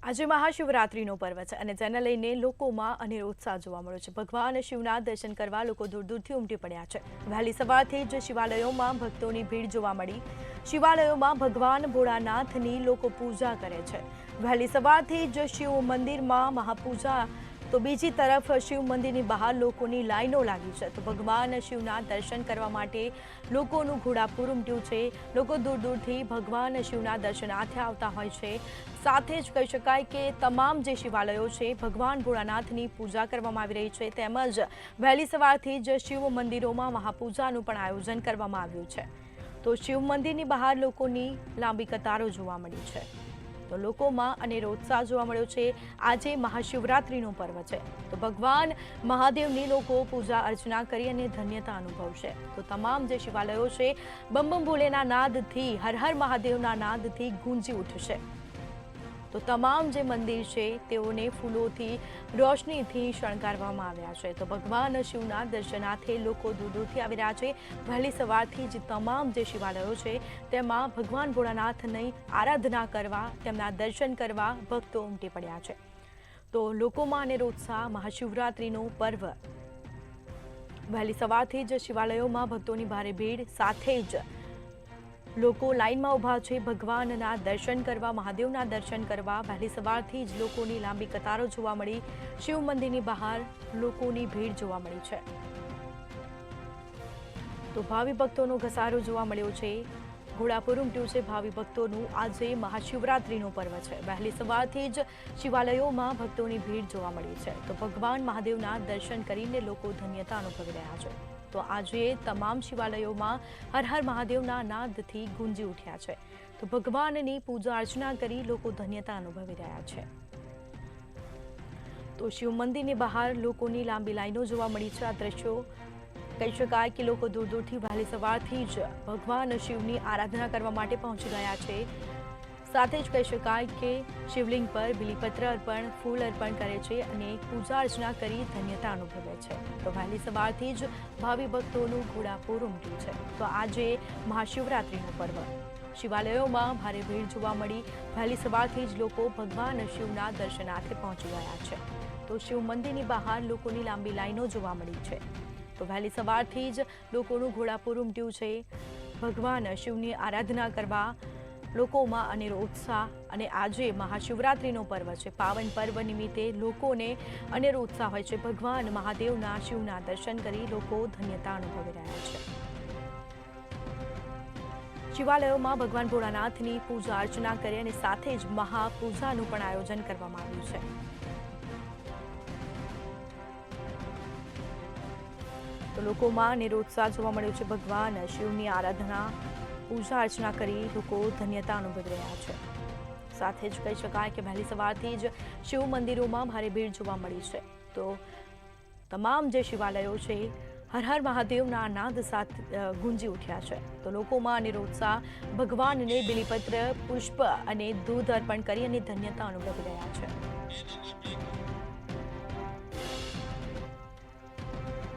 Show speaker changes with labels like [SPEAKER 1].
[SPEAKER 1] આજે મહાશિવરાત્રીનો પર્વ છે અને તેને લઈને લોકોમાં અનેરો ઉત્સાહ જોવા મળ્યો છે। ભગવાન શિવના દર્શન કરવા લોકો દૂર દૂરથી ઉમટી પડ્યા છે। વહેલી સવારથી જ શિવાલયોમાં ભક્તોની ભીડ જોવા મળી। શિવાલયોમાં ભગવાન ભોળાનાથની લોકો પૂજા કરે છે। વહેલી સવારથી જ શિવ મંદિરમાં મહાપૂજા તો બીજી તરફ શિવ મંદિરની બહાર લોકોની લાઈનો લાગી છે। તો ભગવાન શિવના દર્શન કરવા માટે લોકોનું ઘોડાપુર ઉમટ્યું છે। લોકો દૂર દૂરથી ભગવાન શિવના દર્શનાર્થે આવતા હોય છે। સાથે જ કહી શકાય કે તમામ જે શિવાલયો છે ભગવાન ભોળાનાથની પૂજા કરવામાં આવી રહી છે। તેમજ વહેલી સવારથી જ શિવ મંદિરોમાં મહાપૂજાનું પણ આયોજન કરવામાં આવ્યું છે। તો શિવ મંદિરની બહાર લોકોની લાંબી કતારો જોવા મળી છે। તો લોકોમાં અનેરો ઉત્સાહ જોવા મળ્યો છે। આજે મહાશિવરાત્રીનું પર્વ છે તો ભગવાન મહાદેવની લોકો પૂજા અર્ચના કરી અને ધન્યતા અનુભવશે। તો તમામ જે શિવાલયો છે બમ બમ ભોલેના નાદથી હર હર મહાદેવના નાદથી ગુંજી ઉઠશે। તો તમામ જે મંદિર છે તેઓને ફૂલોથી રોશનીથી શણગારવામાં આવ્યા છે। તો ભગવાન શિવના દર્શનાર્થે લોકો દૂર દૂરથી આવી રહ્યા છે। વહેલી સવારથી જ તમામ જે શિવાલયો છે તેમાં ભગવાન ભોળાનાથની આરાધના કરવા તેમના દર્શન કરવા ભક્તો ઉમટી પડ્યા છે। તો લોકોમાં અનેરો ઉત્સાહ મહાશિવરાત્રીનો પર્વ વહેલી સવારથી જ શિવાલયોમાં ભક્તોની ભારે ભીડ સાથે જ લોકો લાઈનમાં ઊભા છે ભગવાનના દર્શન કરવા મહાદેવના દર્શન કરવા। વહેલી સવારથી જ લોકોની લાંબી કતારો જોવા મળી। શિવ મંદિરની બહાર લોકોની ભીડ જોવા મળી છે। તો ભાવિ ભક્તોનો ઘસારો જોવા મળ્યો છે। ઘોડાપુર ઉમટ્યું છે ભાવિ ભક્તોનું। આજે મહાશિવરાત્રીનો પર્વ છે। વહેલી સવારથી જ શિવાલયોમાં ભક્તોની ભીડ જોવા મળી છે। તો ભગવાન મહાદેવના દર્શન કરીને લોકો ધન્યતા અનુભવી રહ્યા છે। તો આજે તમામ શિવાલયોમાં હર હર મહાદેવના નાદથી ગુંજી ઉઠ્યા છે। તો ભગવાનની પૂજા અર્ચના કરી લોકો ધન્યતા અનુભવી રહ્યા છે। તો શિવ મંદિરની બહાર લોકોની લાંબી લાઈનો જોવા મળી છે। આ દ્રશ્યો કહી શકાય કે લોકો દૂર દૂરથી વહેલી સવારથી જ ભગવાન શિવની આરાધના કરવા માટે પહોંચી ગયા છે। સાથે જ કહી શકાય કે શિવલિંગ પર બિલીપત્ર અર્પણ ફૂલ અર્પણ કરે છે અને પૂજા અર્ચના કરી ધન્યતા અનુભવે છે। તો વહેલી સવારથી જ ભાવિ ભક્તોનું ઘોડાપુર ઉમટ્યું છે। તો આજે મહાશિવરાત્રીનું પર્વ શિવાલયોમાં ભારે ભીડ જોવા મળી। વહેલી સવારથી જ લોકો ભગવાન શિવના દર્શનાર્થે પહોંચી ગયા છે। તો શિવ મંદિરની બહાર લોકોની લાંબી લાઈનો જોવા મળી છે। તો વહેલી સવારથી જ લોકોનું ઘોડાપુર ઉમટ્યું છે। ભગવાન શિવની આરાધના કરવા લોકોમાં અનેરો ઉત્સાહ અને આજે મહાશિવરાત્રીનો પર્વ છે। પાવન પર્વ નિમિત્તે લોકોને અનેરો ઉત્સાહ હોય છે। ભગવાન મહાદેવના શિવના દર્શન કરી લોકો ધન્યતા અનુભવી રહ્યા છે। શિવાલયોમાં ભગવાન ભોળાનાથની પૂજા અર્ચના કરી અને સાથે જ મહાપૂજાનું પણ આયોજન કરવામાં આવ્યું છે। તો લોકોમાં અનેરો ઉત્સાહ જોવા મળ્યો છે। ભગવાન શિવની આરાધના પૂજા અર્ચના કરી લોકો ધન્યતા અનુભવી રહ્યા છે। સાથે જ કહી શકાય કે વહેલી સવારથી જ શિવ મંદિરોમાં ભારે ભીડ જોવા મળી છે। તો તમામ જે શિવાલયો છે હર હર મહાદેવના નાદ સાથે ગુંજી ઉઠ્યા છે। તો લોકોમાં અનેરો ઉત્સાહ ભગવાનને બિલીપત્ર પુષ્પ અને દૂધ અર્પણ કરી અને ધન્યતા અનુભવી રહ્યા છે।